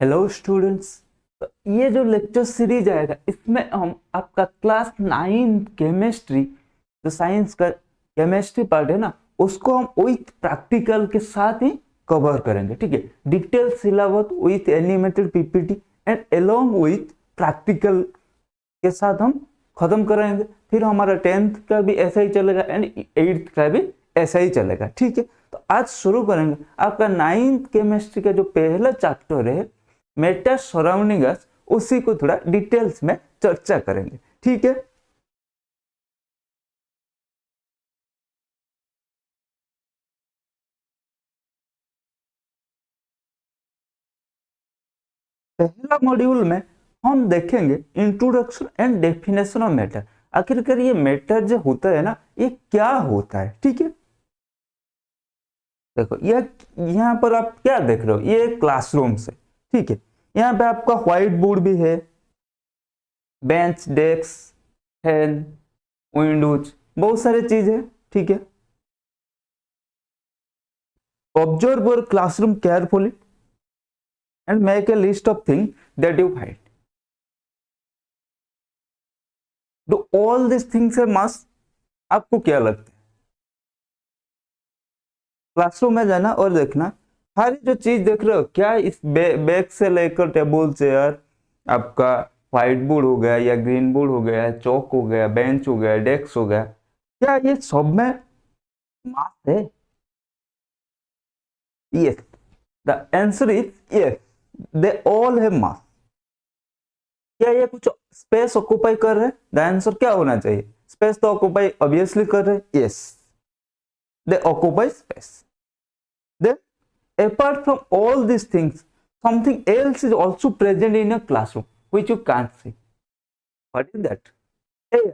Hello students. तो ये जो लेक्चर सीरीज आएगा इसमें हम आपका क्लास 9 केमिस्ट्री, जो साइंस का केमिस्ट्री पार्ट है ना, उसको हम विथ प्रैक्टिकल के साथ ही कवर करेंगे। ठीक है, detail syllabus with animated PPT and along with practical के साथ हम खत्म करेंगे। फिर हमारा 10th का भी ऐसा ही चलेगा एंड 8th का भी ऐसा ही चलेगा। ठीक है, तो आज शुरू करेंगे आपका 9th केमिस्ट्री का जो पहला चैप्टर है मैटर सराउंडिंग अस, उसी को थोड़ा डिटेल्स में चर्चा करेंगे। ठीक है, पहला मॉड्यूल में हम देखेंगे introduction and definition of matter. आखिरकार ये मैटर जो होता है ना, ये क्या होता है। ठीक है, देखो ये यहाँ पर आप क्या देख रहे हो, ये क्लासरूम से। ठीक है, यहाँ पे आपका व्हाइट बोर्ड भी है, बेंच, डेस्क, फैन, विंडोज, बहुत सारी चीज है। ठीक है, observe your classroom carefully and make a list of thing that you find. Do all this things are must. आपको क्या लगता है, क्लासरूम में जाना और देखना हर जो चीज देख रहे हो, क्या इस बैग से लेकर टेबल, चेयर, आपका व्हाइट बोर्ड हो गया या ग्रीन बोर्ड हो गया, चौक हो गया, बेंच हो गया, डेस्क हो गया, क्या ये सब में मास है? Yes, the answer is yes, they all have मास। क्या ये कुछ स्पेस ऑक्यूपाई कर रहे हैं? द आंसर क्या होना चाहिए, स्पेस तो ऑक्यूपाई ऑब्वियसली कर रहे हैं। Yes, they occupy space. Then apart from all these things, something else is also present in a classroom which you can't see. What is that? AI,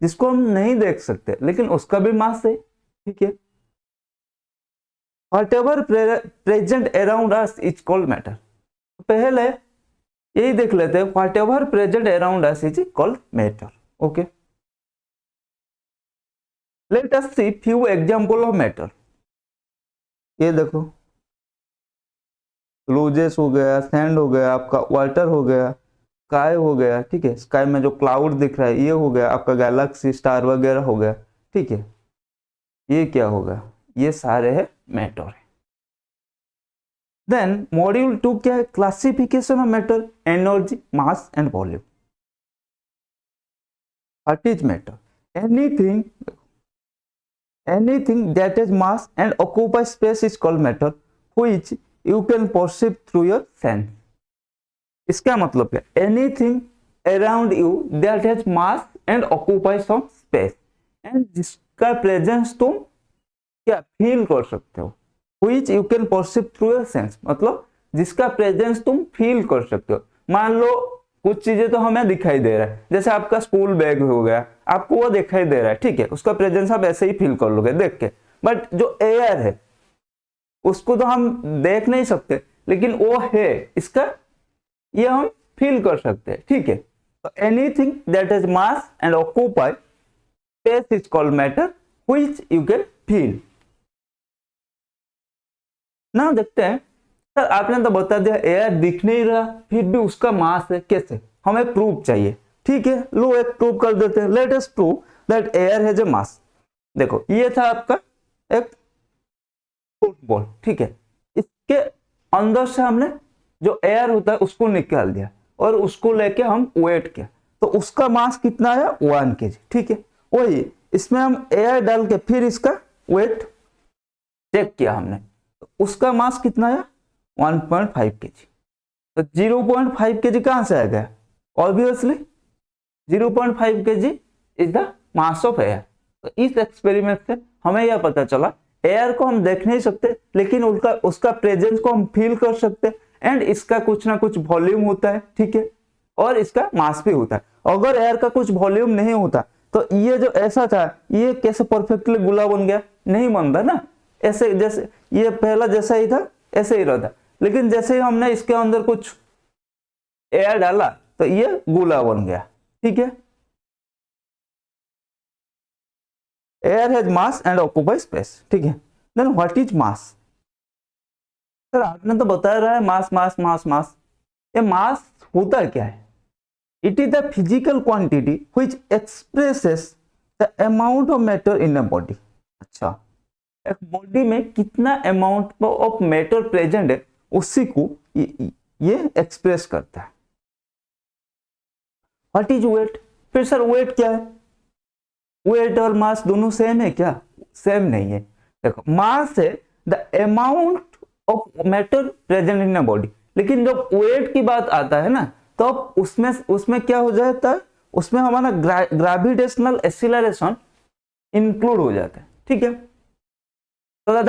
जिसको हम नहीं देख सकते लेकिन उसका भी मास है। ठीक है, whatever present around us is called matter। पहले यही देख लेते हैं, whatever present around us is called matter। okay, let us see few example of matter। ये देखो, रोजेस हो गया, सैंड हो गया, आपका वाटर हो गया, स्काई हो गया। ठीक है, स्काई में जो क्लाउड दिख रहा है ये हो गया, आपका गैलेक्सी, स्टार वगैरह हो गया। ठीक है, ये क्या होगा, ये सारे है मैटर है। देन मॉड्यूल 2 क्या है, classification of matter, energy, mass and volume. What is matter? Anything that is mass and occupy space is called matter which you can perceive through your sense। इसका मतलब क्या, anything around you that has mass and occupy some space and जिसका presence तुम क्या feel कर सकते हो, which you can perceive through your sense, मतलब जिसका प्रेजेंस तुम फील कर सकते हो। मान लो कुछ चीजें तो हमें दिखाई दे रहा है, जैसे आपका स्कूल बैग हो गया, आपको वो दिखाई दे रहा है। ठीक है, उसका प्रेजेंस आप ऐसे ही फील कर लोगे देख के, बट जो एयर है उसको तो हम देख नहीं सकते, लेकिन वो है, इसका ये हम फील कर सकते हैं। ठीक है, तो anything that is mass and occupy space is called matter which you can feel. ना देखते हैं, सर आपने तो बता दिया एयर दिख नहीं रहा फिर भी उसका मास है, कैसे? हमें प्रूफ चाहिए। ठीक है, लो एक प्रूफ कर देते हैं। Let us prove that air has a mass. देखो ये था आपका एक फुटबॉल। ठीक है, इसके अंदर से हमने जो एयर होता है उसको निकाल दिया और उसको लेके हम वेट किया, तो उसका मास कितना है, 1 kg। ठीक है, वही इसमें हम एयर डाल के फिर इसका वेट चेक किया हमने, तो उसका मास कितना है, 1.5 kg। तो 0.5 kg कहां से आ गया? Obviously 0.5 kg is the mass of air. तो इस एक्सपेरिमेंट से हमें यह पता चला एयर को हम देख नहीं सकते लेकिन उसका प्रेजेंस को हम फील कर सकते हैं एंड इसका कुछ ना कुछ वॉल्यूम होता है। ठीक है, और इसका मास भी होता है। अगर एयर का कुछ वॉल्यूम नहीं होता तो ये जो ऐसा था ये कैसे परफेक्टली गोला बन गया? नहीं बनता ना, ऐसे जैसे ये पहला जैसा ही था ऐसे ही रहता, लेकिन जैसे ही हमने इसके अंदर कुछ एयर डाला तो ये गोला बन गया। ठीक है, air has mass and occupy space. ठीक है, then what is mass? Sir आपने तो बता रहा है मास मास मास मास, ये मास होता क्या है? It is the physical quantity which expresses the amount of matter in a body. अच्छा, एक बॉडी में कितना अमाउंट ऑफ मैटर प्रेजेंट है उसी को ये एक्सप्रेस करता है। What is weight? फिर सर वेट क्या है? वेट और मास दोनों सेम है क्या? सेम नहीं है। देखो, मास है the amount of matter present in a body, लेकिन जब वेट की बात आता है ना, तो उसमें क्या हो जाता है? उसमें हमारा ग्रेविटेशनल एक्सीलरेशन इंक्लूड हो जाता है। ठीक है, तो the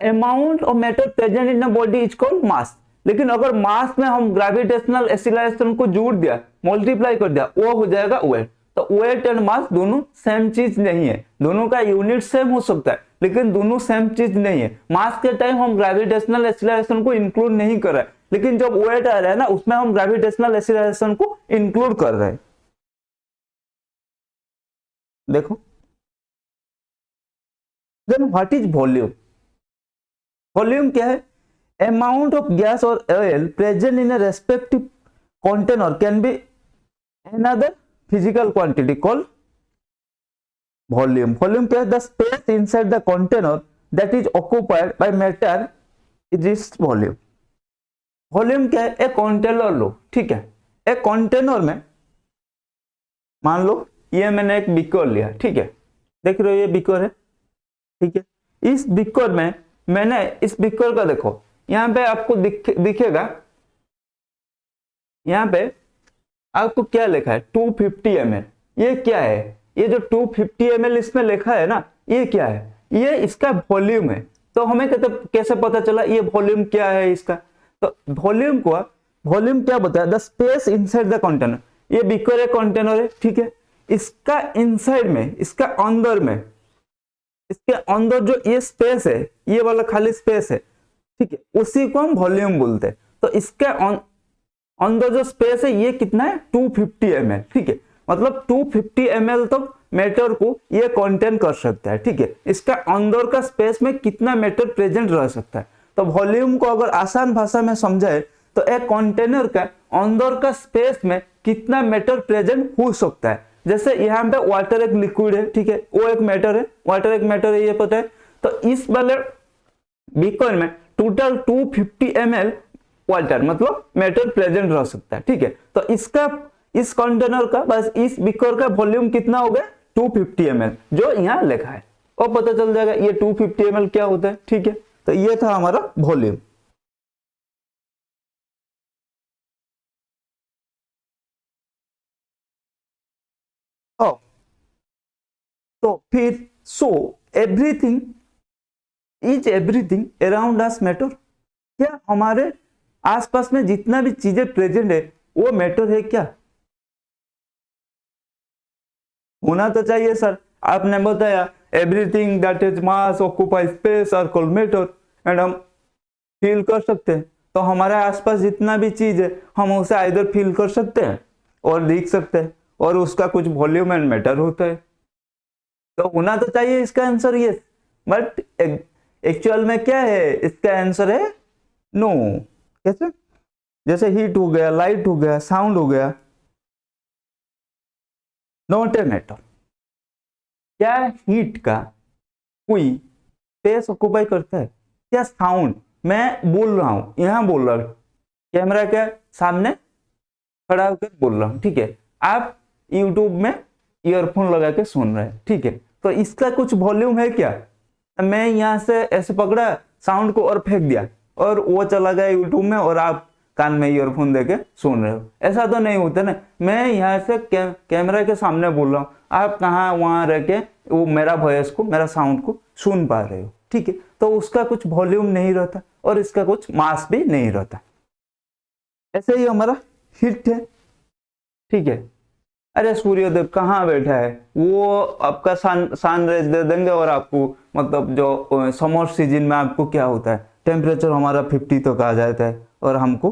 amount of matter present in a body is called मास। लेकिन अगर मास में हम ग्रेविटेशनल एक्सीलरेशन को जोड़ दिया, मल्टीप्लाई कर दिया, वो हो जाएगा वेट। तो वेट एंड मास दोनों सेम चीज नहीं है, दोनों का यूनिट सेम हो सकता है लेकिन दोनों सेम चीज नहीं है। मास के टाइम हम ग्रेविटेशनल एक्सीलरेशन को इंक्लूड नहीं कर रहे हैं, लेकिन जब वेट आ रहा है ना, उसमें हम ग्रेविटेशनल एक्सीलरेशन को इंक्लूड कर रहे हैं। देखो, then what is volume? Volume क्या है? अमाउंट ऑफ गैस और oil present in a respective container can be another physical quantity called volume. Volume क्या है? The space inside the container that is occupied by matter is its volume. Volume क्या है? एक container लो, ठीक है, एक container में मान लो ये मैंने एक बीकर लिया, ठीक है, देख रहे हो ये बीकर है, ठीक है। इस बीकर में मैंने इस बीकर का देखो, यहाँ पे आपको दिखेगा, यहाँ पे आपको क्या लिखा है? 250 ml। ये क्या है? ये जो 250 ml इसमें लिखा है ना, ये क्या है? ये इसका वॉल्यूम है। तो हमें कैसे पता चला ये वॉल्यूम क्या है इसका? तो वॉल्यूम क्या बताया? The space inside the container. ये बीकर है, कंटेनर है, ठीक है, इसका इनसाइड में, इसका अंदर में, इसके अंदर जो ये स्पेस है, ये वाला खाली स्पेस है, ठीक है, उसी को हम वॉल्यूम बोलते हैं। तो इसके अंदर जो स्पेस है ये कितना है? 250 ml, ठीक है, मतलब 250 ml तक मैटर को ये कंटेन कर सकता है, ठीक है। इसका अंदर का स्पेस में कितना मैटर प्रेजेंट रह सकता है? तो वॉल्यूम को अगर आसान भाषा में समझाए तो एक कंटेनर का अंदर का स्पेस में कितना मैटर प्रेजेंट हो सकता है। जैसे यहाँ पे वाटर एक लिक्विड है, ठीक है, वो एक मैटर है, वाटर एक मैटर है, ये पता है। तो इस वाले बीकर में टोटल 250 ml वाटर मतलब मैटर प्रेजेंट रह सकता है, ठीक है। तो इसका, इस कंटेनर का, बस इस बीकर का वॉल्यूम कितना हो गया? 250 ml, जो यहाँ लिखा है, और पता चल जाएगा ये 250 ml क्या होता है, ठीक है। तो ये था हमारा वॉल्यूम। तो फिर एवरीथिंग अराउंड अस मैटर? क्या हमारे आसपास में जितना भी चीजें प्रेजेंट है वो मैटर है क्या? होना तो चाहिए सर। आपने बताया everything that is mass occupy space are called matter, and हम फील कर सकते हैं। तो हमारे आसपास जितना भी चीज है हम उसे आइदर फील कर सकते हैं और देख सकते हैं, और उसका कुछ वॉल्यूम एंड मैटर होता है। तो होना तो चाहिए इसका आंसर यस, बट एक्चुअल में क्या है? इसका आंसर है नो। कैसे? जैसे हीट हो गया, लाइट हो गया, साउंड हो गया, नॉट ए मैटर। क्या हीट का कोई स्पेस ऑक्यूपाई करता है? क्या साउंड, मैं बोल रहा हूं, यहां बोल रहा हूं, कैमरा के सामने खड़ा होकर बोल रहा हूं, ठीक है, आप यूट्यूब में ईयरफोन लगा के सुन रहे हैं, ठीक है, तो इसका कुछ वॉल्यूम है क्या? मैं यहां से ऐसे पकड़ा साउंड को और फेंक दिया और वो चला गया यूट्यूब में और आप कान में ईयरफोन देके सुन रहे हो, ऐसा तो नहीं होता ना। मैं यहाँ से कैमरा के सामने बोल रहा हूँ, आप कहाँ वहां रह के वो मेरा वॉइस को, मेरा साउंड को सुन पा रहे हो, ठीक है। तो उसका कुछ वॉल्यूम नहीं रहता और इसका कुछ मास भी नहीं रहता। ऐसे ही हमारा हीट है, ठीक है। अरे सूर्यदेव कहाँ बैठा है, वो आपका सनराइज दे देंगे और आपको, मतलब जो समर सीजन में आपको क्या होता है, टेम्परेचर हमारा 50 तक आ जाता है और हमको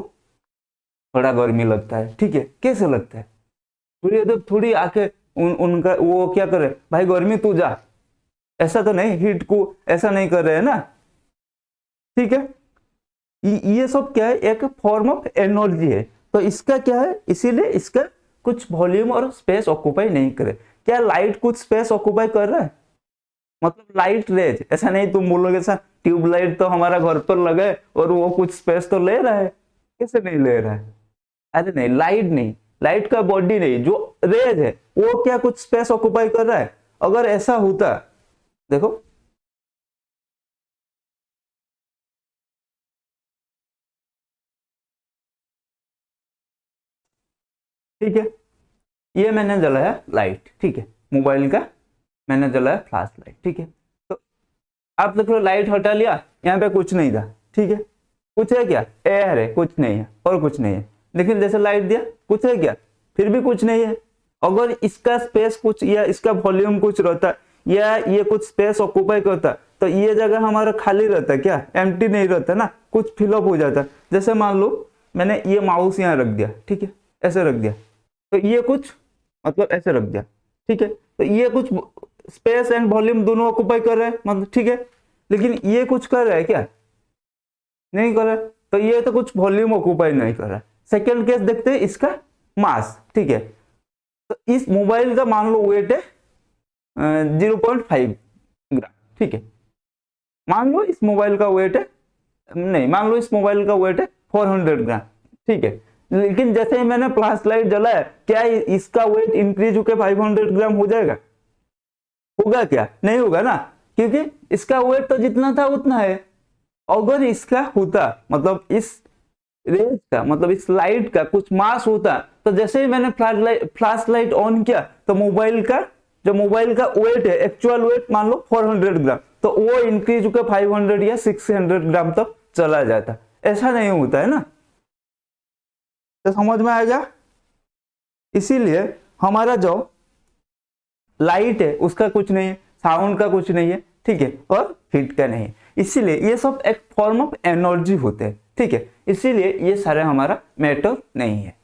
थोड़ा गर्मी लगता है, ठीक है। कैसे लगता है? सूर्यदेव थोड़ी आके उनका वो क्या करे, भाई गर्मी तू जा, ऐसा तो नहीं, हीट को ऐसा नहीं कर रहे हैं ना, ठीक है। ये सब क्या है, एक फॉर्म ऑफ एनर्जी है। तो इसका क्या है, इसीलिए इसका कुछ वॉल्यूम और स्पेस ऑक्यूपाई नहीं करे। क्या लाइट कुछ स्पेस ऑक्यूपाई कर रहा है? मतलब लाइट रेज, ऐसा नहीं तुम बोलोगे सर ट्यूबलाइट तो हमारा घर पर लगा है और वो कुछ स्पेस तो ले रहा है, कैसे नहीं ले रहा है? अरे नहीं, लाइट नहीं, लाइट का बॉडी नहीं, जो रेज है वो क्या कुछ स्पेस ऑक्यूपाई कर रहा है? अगर ऐसा होता, देखो ठीक है, ये मैंने जलाया लाइट, ठीक है, मोबाइल का मैंने जलाया फ्लैश लाइट, ठीक है। तो आप देख लो लाइट हटा लिया, यहाँ पे कुछ नहीं था, ठीक है, कुछ है क्या? एयर है, कुछ नहीं है और कुछ नहीं है। लेकिन जैसे लाइट दिया, कुछ है क्या? फिर भी कुछ नहीं है। अगर इसका स्पेस कुछ या इसका वॉल्यूम कुछ रहता या ये कुछ स्पेस ऑक्यूपाई करता तो ये जगह हमारा खाली रहता, क्या एम्प्टी नहीं रहता ना, कुछ फिलअप हो जाता। जैसे मान लो मैंने ये माउस यहाँ रख दिया, ठीक है, ऐसे रख दिया, तो ये कुछ मतलब ऐसे रख दिया, ठीक है, तो ये कुछ स्पेस एंड वॉल्यूम दोनों ऑक्यूपाई कर रहा है, मतलब ठीक है। लेकिन ये कुछ कर रहा है क्या? नहीं कर रहा है, तो ये तो कुछ वॉल्यूम ऑक्यूपाई नहीं कर रहा है। सेकेंड केस देखते हैं, इसका मास, ठीक है, तो इस मोबाइल का मान लो वेट है 0.5 ग्राम, ठीक है, मान लो इस मोबाइल का वेट है, नहीं मान लो इस मोबाइल का वेट है 400 ग्राम, ठीक है। लेकिन जैसे ही मैंने फ्लैश लाइट जलाया, क्या इसका वेट इंक्रीज होकर 500 ग्राम हो जाएगा? होगा क्या? नहीं होगा ना, क्योंकि इसका वेट तो जितना था उतना है। अगर इसका होता, मतलब इस रेज का, मतलब इस लाइट का कुछ मास होता, तो जैसे ही मैंने फ्लैश लाइट ऑन किया तो मोबाइल का जो मोबाइल का वेट है, एक्चुअल वेट मान लो 400 ग्राम, तो वो इंक्रीज होकर 500 या 600 ग्राम तक चला जाता। ऐसा नहीं होता है ना, तो समझ में आएगा। इसीलिए हमारा जो लाइट है उसका कुछ नहीं है, साउंड का कुछ नहीं है, ठीक है, और हीट का नहीं है। इसीलिए ये सब एक फॉर्म ऑफ एनर्जी होते हैं, ठीक है, इसीलिए ये सारे हमारा मैटर नहीं है।